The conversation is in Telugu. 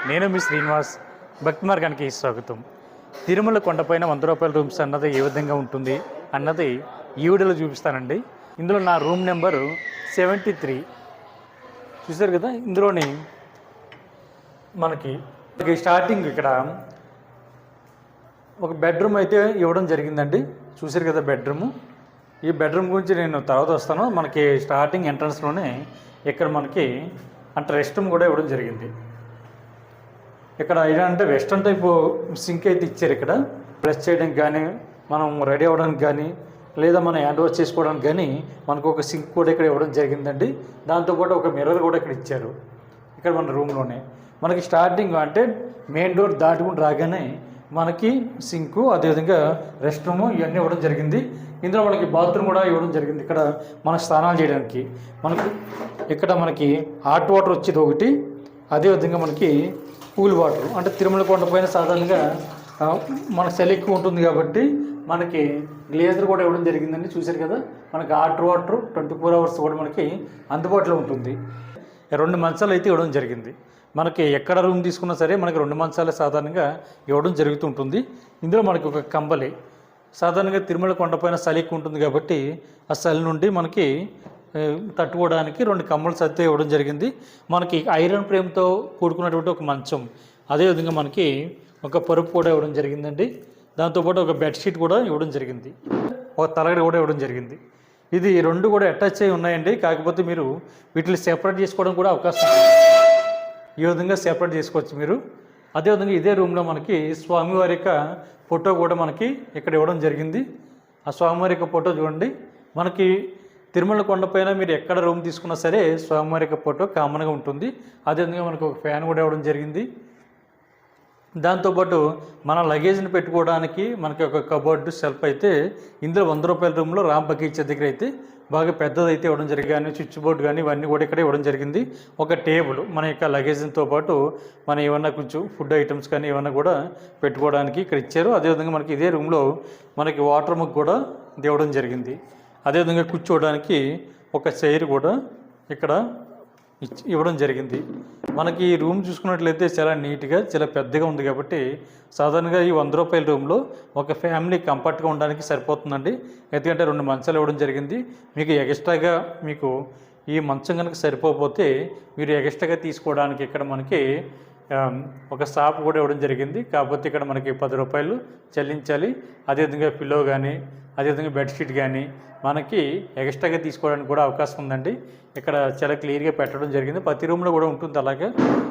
నేను మీ శ్రీనివాస్ భక్తి మార్గానికి స్వాగతం. తిరుమల కొండపైన 100 రూపాయల రూమ్స్ అన్నది ఏ విధంగా ఉంటుంది అన్నది ఈ వీడియోలో చూపిస్తానండి. ఇందులో నా రూమ్ నెంబరు 73 చూసారు కదా. ఇందులోని మనకి స్టార్టింగ్ ఇక్కడ ఒక బెడ్రూమ్ అయితే ఇవ్వడం జరిగిందండి. చూసారు కదా బెడ్రూము. ఈ బెడ్రూమ్ గురించి నేను తర్వాత వస్తాను. మనకి స్టార్టింగ్ ఎంట్రన్స్లోనే ఇక్కడ మనకి అంటే రెస్ట్ రూమ్ కూడా ఇవ్వడం జరిగింది. ఇక్కడ ఏంటంటే వెస్ట్రన్ టైపు సింక్ అయితే ఇచ్చారు. ఇక్కడ బ్రష్ చేయడానికి కానీ, మనం రెడీ అవ్వడానికి కానీ, లేదా మనం హ్యాండ్ వాష్ చేసుకోవడానికి కానీ మనకు ఒక సింక్ కూడా ఇక్కడ ఇవ్వడం జరిగిందండి. దాంతోపాటు ఒక మిర్రర్ కూడా ఇక్కడ ఇచ్చారు. ఇక్కడ మన రూమ్లోనే మనకి స్టార్టింగ్ అంటే మెయిన్ డోర్ దాటుకుని రాగానే మనకి సింకు, అదేవిధంగా రెస్ట్ రూము ఇవన్నీ ఇవ్వడం జరిగింది. ఇందులో మనకి బాత్రూమ్ కూడా ఇవ్వడం జరిగింది. ఇక్కడ మన స్నానాలు చేయడానికి మనకి ఇక్కడ మనకి హాట్ వాటర్ వచ్చేది ఒకటి, అదేవిధంగా మనకి కూల్ వాటర్. అంటే తిరుమల కొండపైన సాధారణంగా మనకు చలి ఎక్కువ ఉంటుంది కాబట్టి మనకి గ్లేజర్ కూడా ఇవ్వడం జరిగిందండి. చూశారు కదా, మనకి హాట్ వాటర్ 24 అవర్స్ కూడా మనకి అందుబాటులో ఉంటుంది. 2 మంచాలు అయితే ఇవ్వడం జరిగింది. మనకి ఎక్కడ రూమ్ తీసుకున్నా సరే మనకి 2 మంచాలే సాధారణంగా ఇవ్వడం జరుగుతుంటుంది. ఇందులో మనకి ఒక కంబలి, సాధారణంగా తిరుమల కొండపైన చలి ఎక్కువ ఉంటుంది కాబట్టి ఆ చలి నుండి మనకి తట్టుకోవడానికి 2 కంబల్స్ అయితే ఇవ్వడం జరిగింది. మనకి ఐరన్ ఫ్రేమ్తో కూడుకున్నటువంటి ఒక మంచం, అదేవిధంగా మనకి ఒక పరుపు కూడా ఇవ్వడం జరిగిందండి. దాంతోపాటు ఒక బెడ్షీట్ కూడా ఇవ్వడం జరిగింది. ఒక తలగడ కూడా ఇవ్వడం జరిగింది. ఇది 2 కూడా అటాచ్ అయి ఉన్నాయండి. కాకపోతే మీరు వీటిని సెపరేట్ చేసుకోవడం కూడా అవకాశం ఉంది. ఈ విధంగా సెపరేట్ చేసుకోవచ్చు మీరు. అదేవిధంగా ఇదే రూమ్లో మనకి స్వామివారి యొక్క ఫోటో కూడా మనకి ఇక్కడ ఇవ్వడం జరిగింది. ఆ స్వామివారి యొక్క ఫోటో చూడండి. మనకి తిరుమల కొండపైన మీరు ఎక్కడ రూమ్ తీసుకున్నా సరే స్వామివారి యొక్క ఫోటో కామన్గా ఉంటుంది. అదేవిధంగా మనకు ఒక ఫ్యాన్ కూడా ఇవ్వడం జరిగింది. దాంతోపాటు మన లగేజ్ని పెట్టుకోవడానికి మనకి ఒక కబోర్డు షెల్ఫ్ అయితే ఇందులో 100 రూపాయల రూమ్లో రామ్ బగీచ్ దగ్గర అయితే బాగా పెద్దదైతే ఇవ్వడం జరిగింది. స్విచ్ బోర్డు కానీ ఇవన్నీ కూడా ఇక్కడ ఇవ్వడం జరిగింది. ఒక టేబుల్ మన యొక్క లగేజ్తో పాటు మన ఏమన్నా కొంచెం ఫుడ్ ఐటమ్స్ కానీ ఏమన్నా కూడా పెట్టుకోవడానికి ఇక్కడ ఇచ్చారు. అదేవిధంగా మనకి ఇదే రూమ్లో మనకి వాటర్ మగ్ కూడా ఇవ్వడం జరిగింది. అదేవిధంగా కూర్చోవడానికి ఒక చైర్ కూడా ఇక్కడ ఇవ్వడం జరిగింది. మనకి ఈ రూమ్ చూసుకున్నట్లయితే చాలా నీట్గా చాలా పెద్దగా ఉంది కాబట్టి సాధారణంగా ఈ 100 రూపాయల రూమ్లో ఒక ఫ్యామిలీ కంఫర్ట్గా ఉండడానికి సరిపోతుందండి. ఎందుకంటే 2 మంచాలు ఇవ్వడం జరిగింది. మీకు ఎక్స్ట్రాగా మీకు ఈ మంచం కనుక సరిపోతే మీరు ఎక్స్ట్రాగా తీసుకోవడానికి ఇక్కడ మనకి ఒక షాప్ కూడా ఇవ్వడం జరిగింది. కాకపోతే ఇక్కడ మనకి 10 రూపాయలు చెల్లించాలి. అదేవిధంగా పిల్లో కానీ, అదేవిధంగా బెడ్షీట్ కానీ మనకి ఎక్స్ట్రాగా తీసుకోవడానికి కూడా అవకాశం ఉందండి. ఇక్కడ చాలా క్లియర్గా పెట్టడం జరిగింది. ప్రతి రూమ్లో కూడా ఉంటుంది అలాగే.